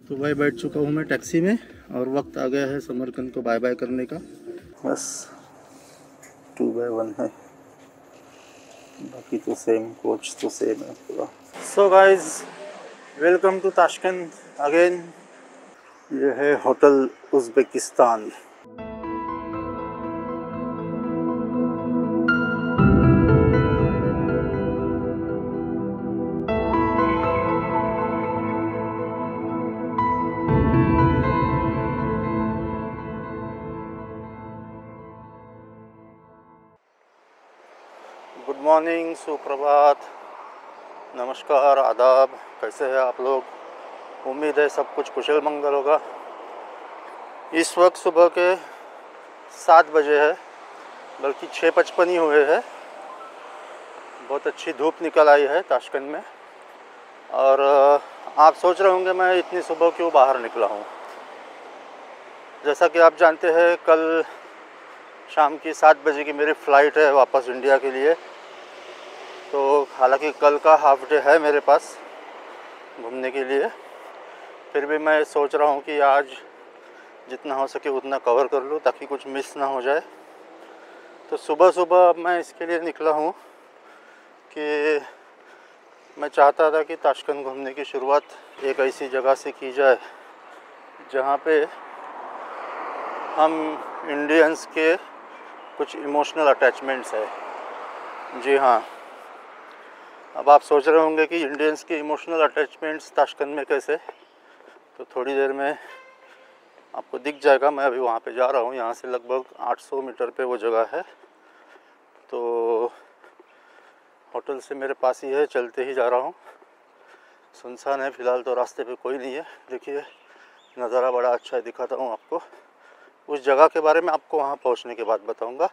तो भाई बैठ चुका हूँ मैं टैक्सी में और वक्त आ गया है समरकंद को बाय बाय करने का। बस 2x1 है, बाकी तो सेम, कोच तो सेम है पूरा। So guys, welcome to Tashkent again. ये है होटल उज़्बेकिस्तान। गुड मॉर्निंग, सुप्रभात, नमस्कार, आदाब। कैसे हैं आप लोग? उम्मीद है सब कुछ कुशल मंगल होगा। इस वक्त सुबह के 7 बजे है, बल्कि 6:55 ही हुए हैं। बहुत अच्छी धूप निकल आई है ताशकंद में। और आप सोच रहे होंगे मैं इतनी सुबह क्यों बाहर निकला हूँ। जैसा कि आप जानते हैं, कल शाम की 7 बजे की मेरी फ़्लाइट है वापस इंडिया के लिए। तो हालांकि कल का हाफ डे है मेरे पास घूमने के लिए, फिर भी मैं सोच रहा हूँ कि आज जितना हो सके उतना कवर कर लूँ ताकि कुछ मिस ना हो जाए। तो सुबह सुबह अब मैं इसके लिए निकला हूँ कि मैं चाहता था कि ताशकंद घूमने की शुरुआत एक ऐसी जगह से की जाए जहाँ पे हम इंडियंस के कुछ इमोशनल अटैचमेंट्स है। जी हाँ, अब आप सोच रहे होंगे कि इंडियंस के इमोशनल अटैचमेंट्स ताशकंद में कैसे, तो थोड़ी देर में आपको दिख जाएगा। मैं अभी वहाँ पे जा रहा हूँ, यहाँ से लगभग 800 मीटर पे वो जगह है। तो होटल से मेरे पास ही है, चलते ही जा रहा हूँ। सुनसान है फ़िलहाल, तो रास्ते पे कोई नहीं है। देखिए नज़ारा बड़ा अच्छा है, दिखाता हूँ आपको। उस जगह के बारे में आपको वहाँ पहुँचने के बाद बताऊँगा।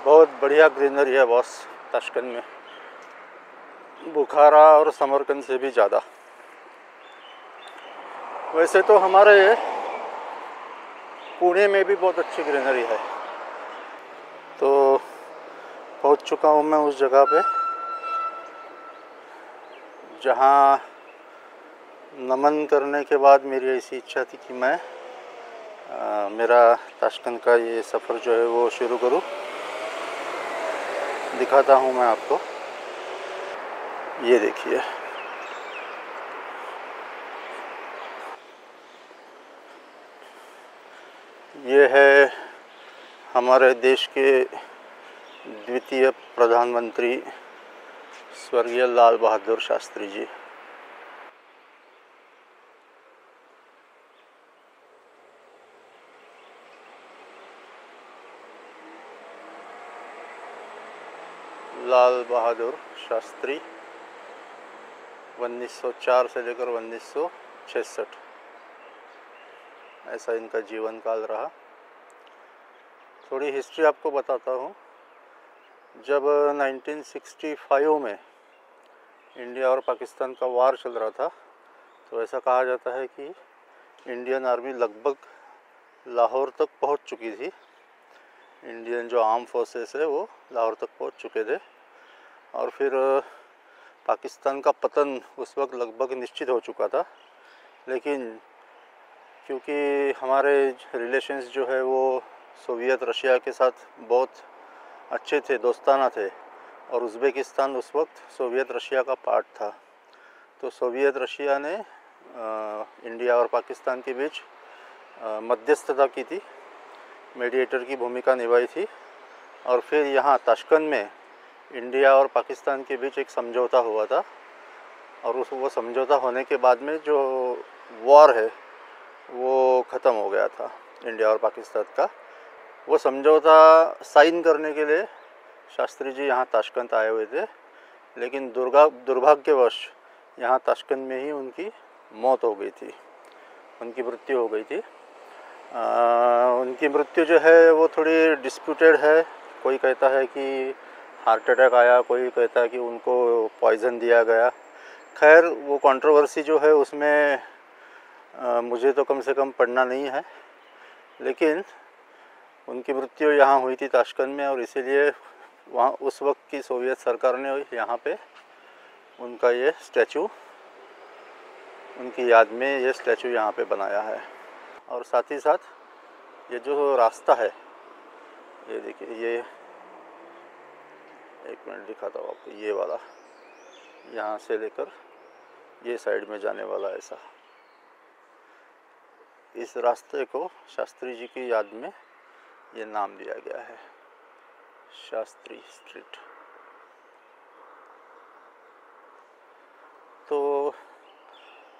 बहुत बढ़िया ग्रीनरी है बॉस ताशकंद में, बुखारा और समरकंद से भी ज़्यादा। वैसे तो हमारे पुणे में भी बहुत अच्छी ग्रीनरी है। तो पहुंच चुका हूं मैं उस जगह पे जहां नमन करने के बाद मेरी ऐसी इच्छा थी कि मैं मेरा ताशकंद का ये सफ़र जो है वो शुरू करूं। दिखाता हूं मैं आपको, ये देखिए। ये है हमारे देश के द्वितीय प्रधानमंत्री स्वर्गीय लाल बहादुर शास्त्री जी। लाल बहादुर शास्त्री 1904 से लेकर 1966 ऐसा इनका जीवन काल रहा। थोड़ी हिस्ट्री आपको बताता हूँ। जब 1965 में इंडिया और पाकिस्तान का वार चल रहा था, तो ऐसा कहा जाता है कि इंडियन आर्मी लगभग लाहौर तक पहुँच चुकी थी। इंडियन जो आर्म फोर्सेस है वो लाहौर तक पहुँच चुके थे। और फिर पाकिस्तान का पतन उस वक्त लगभग निश्चित हो चुका था। लेकिन क्योंकि हमारे रिलेशंस जो है वो सोवियत रशिया के साथ बहुत अच्छे थे, दोस्ताना थे, और उज़्बेकिस्तान उस वक्त सोवियत रशिया का पार्ट था। तो सोवियत रशिया ने इंडिया और पाकिस्तान के बीच मध्यस्थता की थी, मीडिएटर की भूमिका निभाई थी। और फिर यहाँ ताशकंद में इंडिया और पाकिस्तान के बीच एक समझौता हुआ था। और वो समझौता होने के बाद में जो वॉर है वो ख़त्म हो गया था इंडिया और पाकिस्तान का। वो समझौता साइन करने के लिए शास्त्री जी यहाँ ताशकंद आए हुए थे। लेकिन दुर्भाग्यवश यहाँ ताशकंद में ही उनकी मौत हो गई थी, उनकी मृत्यु हो गई थी। उनकी मृत्यु जो है वो थोड़ी डिस्प्यूटेड है। कोई कहता है कि हार्ट अटैक आया, कोई कहता है कि उनको पॉइज़न दिया गया। खैर वो कंट्रोवर्सी जो है उसमें मुझे तो कम से कम पढ़ना नहीं है। लेकिन उनकी मृत्यु यहाँ हुई थी ताशकंद में, और इसीलिए वहाँ उस वक्त की सोवियत सरकार ने यहाँ पे उनका ये स्टैचू उनकी याद में ये स्टैचू यहाँ पे बनाया है। और साथ ही साथ ये जो रास्ता है, ये देखिए, ये एक मिनट दिखाता हूँ आपको, ये वाला यहाँ से लेकर ये साइड में जाने वाला, ऐसा इस रास्ते को शास्त्री जी की याद में ये नाम दिया गया है, शास्त्री स्ट्रीट। तो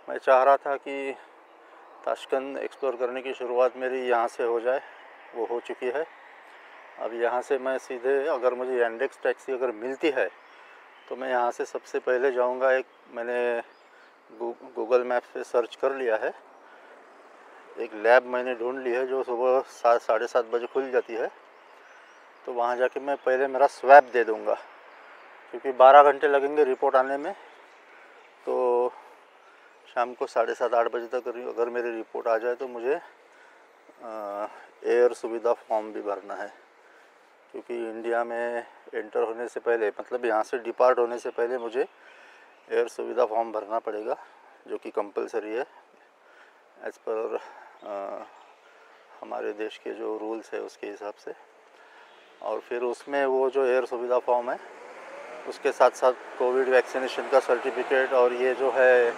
मैं चाह रहा था कि ताशकंद एक्सप्लोर करने की शुरुआत मेरी यहाँ से हो जाए, वो हो चुकी है। अब यहाँ से मैं सीधे, अगर मुझे यांडेक्स टैक्सी अगर मिलती है तो मैं यहाँ से सबसे पहले जाऊँगा, एक मैंने गूगल मैप पे सर्च कर लिया है, एक लैब मैंने ढूंढ ली है जो सुबह 7 साढ़े 7 बजे खुल जाती है। तो वहाँ जाके मैं पहले मेरा स्वैब दे दूँगा, क्योंकि 12 घंटे लगेंगे रिपोर्ट आने में। तो शाम को 7:30 8 बजे तक अगर मेरी रिपोर्ट आ जाए तो मुझे एयर सुविधा फॉर्म भी भरना है, क्योंकि इंडिया में एंटर होने से पहले, मतलब यहाँ से डिपार्ट होने से पहले मुझे एयर सुविधा फॉर्म भरना पड़ेगा, जो कि कंपलसरी है एज़ पर हमारे देश के जो रूल्स है उसके हिसाब से। और फिर उसमें वो जो एयर सुविधा फॉर्म है, उसके साथ साथ कोविड वैक्सीनेशन का सर्टिफिकेट और ये जो है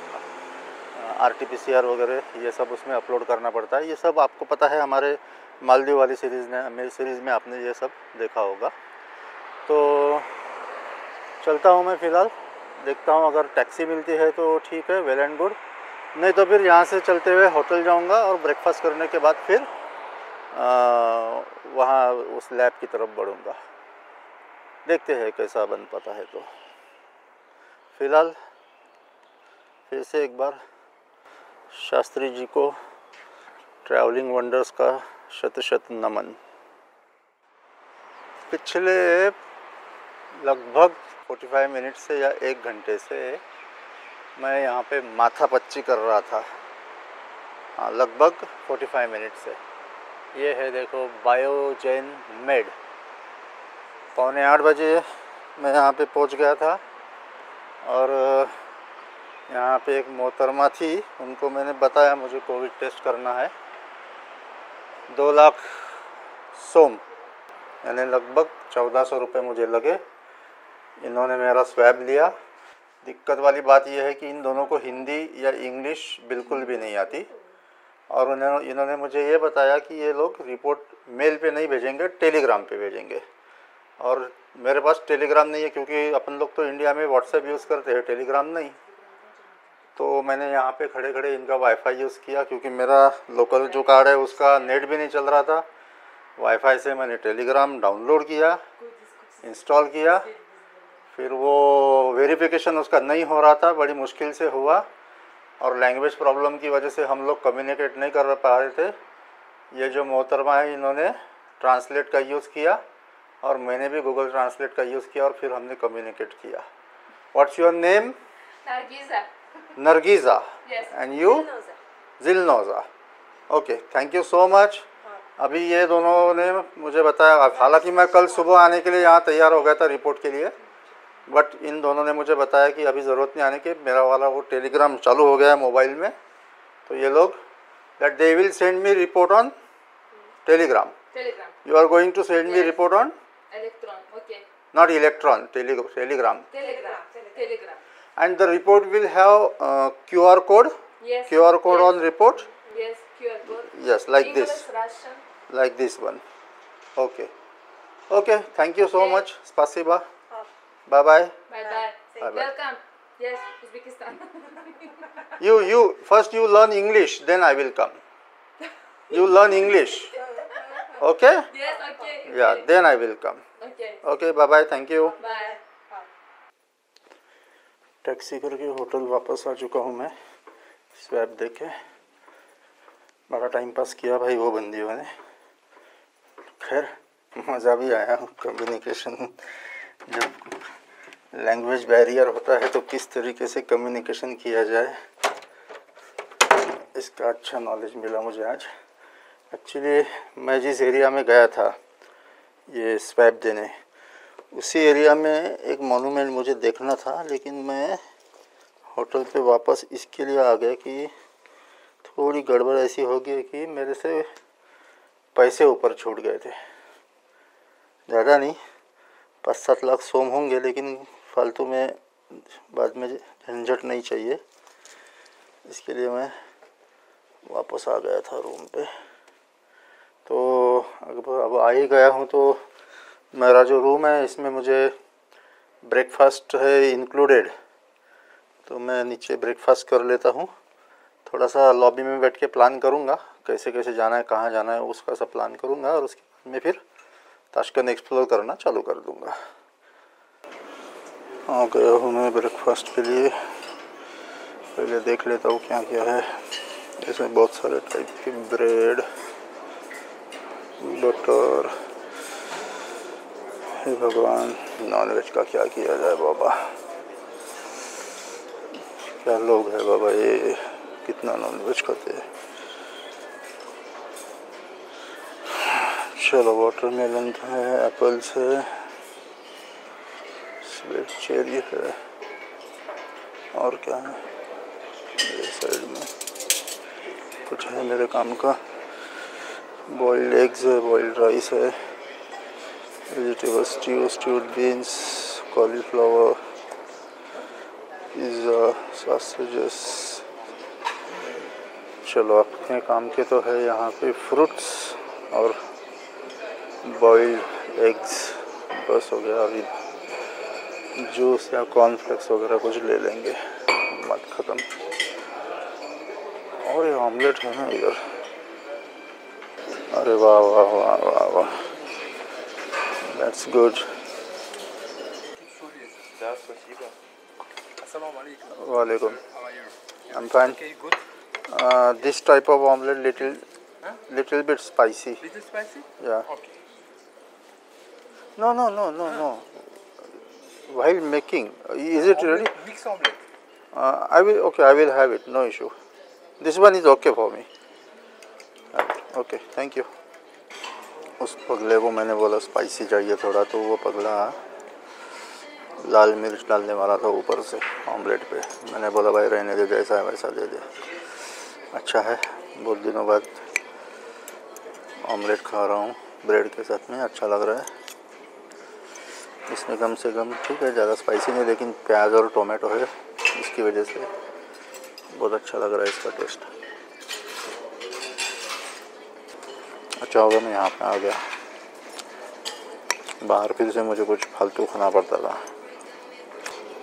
RT-PCR वगैरह, ये सब उसमें अपलोड करना पड़ता है। ये सब आपको पता है, हमारे मालदीव वाली सीरीज़ में आपने ये सब देखा होगा। तो चलता हूँ मैं फ़िलहाल, देखता हूँ अगर टैक्सी मिलती है तो ठीक है, वेल एंड गुड, नहीं तो फिर यहाँ से चलते हुए होटल जाऊँगा और ब्रेकफास्ट करने के बाद फिर वहाँ उस लैब की तरफ बढ़ूँगा। देखते हैं कैसा बन पाता है। तो फ़िलहाल फिर से एक बार शास्त्री जी को ट्रैवलिंग वंडर्स का शत शत नमन। पिछले लगभग 45 मिनट से या 1 घंटे से मैं यहाँ पे माथापच्ची कर रहा था। हाँ, लगभग 45 मिनट से। ये है देखो, बायोजेन मेड। 7:45 बजे मैं यहाँ पे पहुँच गया था और यहाँ पे एक मोहतरमा थी, उनको मैंने बताया मुझे कोविड टेस्ट करना है। 2 लाख सोम, यानी लगभग 1400 रुपये मुझे लगे। इन्होंने मेरा स्वैब लिया। दिक्कत वाली बात यह है कि इन दोनों को हिंदी या इंग्लिश बिल्कुल भी नहीं आती, और इन्होंने मुझे ये बताया कि ये लोग रिपोर्ट मेल पे नहीं भेजेंगे, टेलीग्राम पे भेजेंगे। और मेरे पास टेलीग्राम नहीं है, क्योंकि अपन लोग तो इंडिया में व्हाट्सएप यूज़ करते हैं, टेलीग्राम नहीं। तो मैंने यहाँ पे खड़े खड़े इनका वाईफाई यूज़ किया, क्योंकि मेरा लोकल जो कार्ड है उसका नेट भी नहीं चल रहा था। वाईफाई से मैंने टेलीग्राम डाउनलोड किया, इंस्टॉल किया। फिर वो वेरिफिकेशन उसका नहीं हो रहा था, बड़ी मुश्किल से हुआ, और लैंग्वेज प्रॉब्लम की वजह से हम लोग कम्युनिकेट नहीं कर पा रहे थे। ये जो मोहतरमा है, इन्होंने ट्रांसलेट का यूज़ किया और मैंने भी गूगल ट्रांसलेट का यूज़ किया, और फिर हमने कम्युनिकेट किया। What's your name? Nargiza. And you? Jilnoza. Okay, thank you so much. अभी ये दोनों ने मुझे बताया, हालांकि मैं कल सुबह आने के लिए यहाँ तैयार हो गया था रिपोर्ट के लिए, बट इन दोनों ने मुझे बताया कि अभी ज़रूरत नहीं आने की, मेरा वाला वो टेलीग्राम चालू हो गया है मोबाइल में। तो ये लोग that they will send me report on Telegram. You are going to send me report on not electron, Telegram. And the report will have QR code. Yes. QR code on report. Yes, QR code. Yes, like English, this. Russian. Like this one. Okay. Okay. Thank you so much. Spasiba. Bye bye. Bye bye. Bye-bye. Welcome. Yes, Uzbekistan. You first you learn English, then I will come. You learn English. Okay? Yes, okay. Yeah, then I will come. Okay. Okay. Bye bye. Thank you. Bye. Taxi करके hotel वापस आ चुका हूँ मैं। Swap देके बड़ा time pass किया भाई वो बंदियों ने। खैर मज़ा भी आया। कम्युनिकेशन, जब लैंग्वेज बैरियर होता है तो किस तरीके से कम्युनिकेशन किया जाए, इसका अच्छा नॉलेज मिला मुझे आज। एक्चुअली मैं जिस एरिया में गया था ये स्वैप देने, उसी एरिया में एक मॉन्यूमेंट मुझे देखना था, लेकिन मैं होटल पे वापस इसके लिए आ गया कि थोड़ी गड़बड़ ऐसी हो गई कि मेरे से पैसे ऊपर छूट गए थे। ज़्यादा नहीं, 5-7 लाख सोम होंगे, लेकिन फालतू में बाद में झंझट नहीं चाहिए, इसके लिए मैं वापस आ गया था रूम पे। तो अब आ ही गया हूँ तो मेरा जो रूम है इसमें मुझे ब्रेकफास्ट है इंक्लूडेड, तो मैं नीचे ब्रेकफास्ट कर लेता हूँ। थोड़ा सा लॉबी में बैठ के प्लान करूँगा कैसे कैसे जाना है, कहाँ जाना है, उसका सब प्लान करूँगा और उसके बाद में फिर ताशकंद एक्सप्लोर करना चालू कर दूँगा। आ गया हूँ मैं ब्रेकफास्ट के लिए। पहले देख लेता हूँ क्या क्या है। इसमें बहुत सारे टाइप की ब्रेड, बटर, हे भगवान, नॉनवेज का क्या किया जाए बाबा, क्या लोग है बाबा, ये कितना नॉनवेज खाते हैं। चलो, वाटरमेलन है, एप्पल्स है, स्वीट चेरी है, और क्या है ये साइड में कुछ है मेरे काम का। बॉइल्ड एग्स है, बॉइल्ड राइस है, vegetable stew, stewed beans, cauliflower, pizza, sausages. चलो, अपने काम के तो है यहाँ पे फ्रूट्स और बॉइल्ड एग्स, बस हो गया। अभी जूस या कॉर्नफ्लेक्स वगैरह कुछ ले लेंगे, बात ख़त्म। और ये ऑमलेट है ना इधर, अरे वाह वाह वाह वाह वाह, दैट्स गुड। वालेकुम, I am fine. This type of omelette little bit spicy. Little spicy? Yeah. Okay. No. While making, is it ready? Mix omelette. I will have it. No issue. This one is okay for me. Okay, thank you. उस पगले को मैंने बोला spicy चाहिए थोड़ा, तो वो पगला लाल मिर्च डालने वाला था ऊपर से ऑमलेट पे। मैंने बोला भाई रहने दे, जैसा है वैसा दे दे। अच्छा है, बहुत दिनों बाद ऑमलेट खा रहा हूँ ब्रेड के साथ में, अच्छा लग रहा है। इसमें कम से कम ठीक है, ज़्यादा स्पाइसी नहीं, लेकिन प्याज और टोमेटो है, इसकी वजह से बहुत अच्छा लग रहा है इसका टेस्ट। अच्छा होगा मैं यहाँ पे आ गया, बाहर फिर से मुझे कुछ फालतू खाना पड़ता था।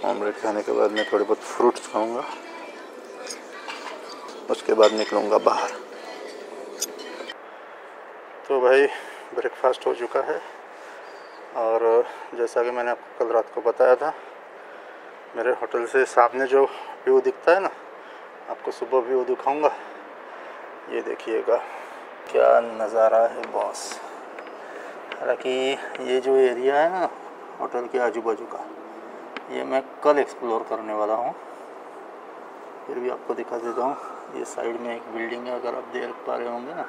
ऑमलेट खाने के बाद मैं थोड़े बहुत फ्रूट्स खाऊंगा, उसके बाद निकलूँगा बाहर। तो भाई ब्रेकफास्ट हो चुका है, और जैसा कि मैंने आपको कल रात को बताया था, मेरे होटल से सामने जो व्यू दिखता है ना, आपको सुबह व्यू दिखाऊंगा। ये देखिएगा क्या नज़ारा है बॉस। हालांकि ये जो एरिया है ना होटल के आजू बाजू का, ये मैं कल एक्सप्लोर करने वाला हूँ, फिर भी आपको दिखा देता हूँ। ये साइड में एक बिल्डिंग है, अगर आप देख पा रहे होंगे ना,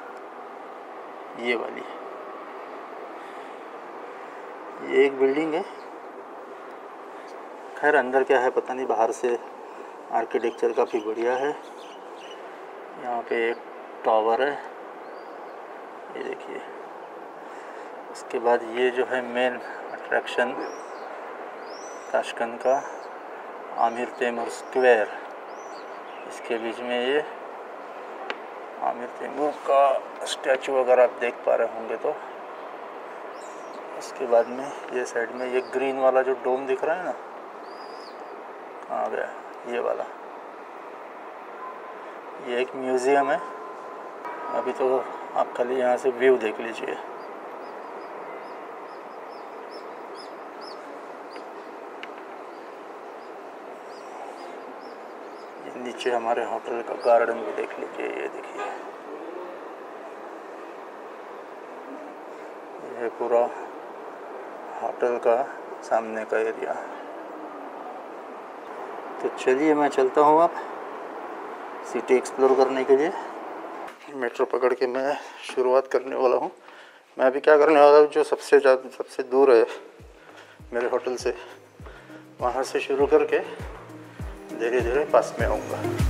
ये वाली, ये एक बिल्डिंग है। खैर अंदर क्या है पता नहीं, बाहर से आर्किटेक्चर काफ़ी बढ़िया है। यहाँ पे एक टावर है, ये देखिए। उसके बाद ये जो है मेन अट्रैक्शन ताशकंद का, आमिर तैमूर स्क्वायर, इसके बीच में ये आमिर तैमूर का स्टैचू अगर आप देख पा रहे होंगे तो। उसके बाद में ये साइड में ये ग्रीन वाला जो डोम दिख रहा है ना, कहाँ गया ये वाला, ये एक म्यूज़ियम है। अभी तो आप खाली यहाँ से व्यू देख लीजिए। नीचे हमारे होटल का गार्डन भी देख लीजिए, ये देखिए, ये पूरा होटल का सामने का एरिया। तो चलिए मैं चलता हूँ अब सिटी एक्सप्लोर करने के लिए। मेट्रो पकड़ के मैं शुरुआत करने वाला हूँ। मैं अभी क्या करने वाला हूँ, जो सबसे दूर है मेरे होटल से, वहाँ से शुरू करके धीरे धीरे पास में आऊँगा।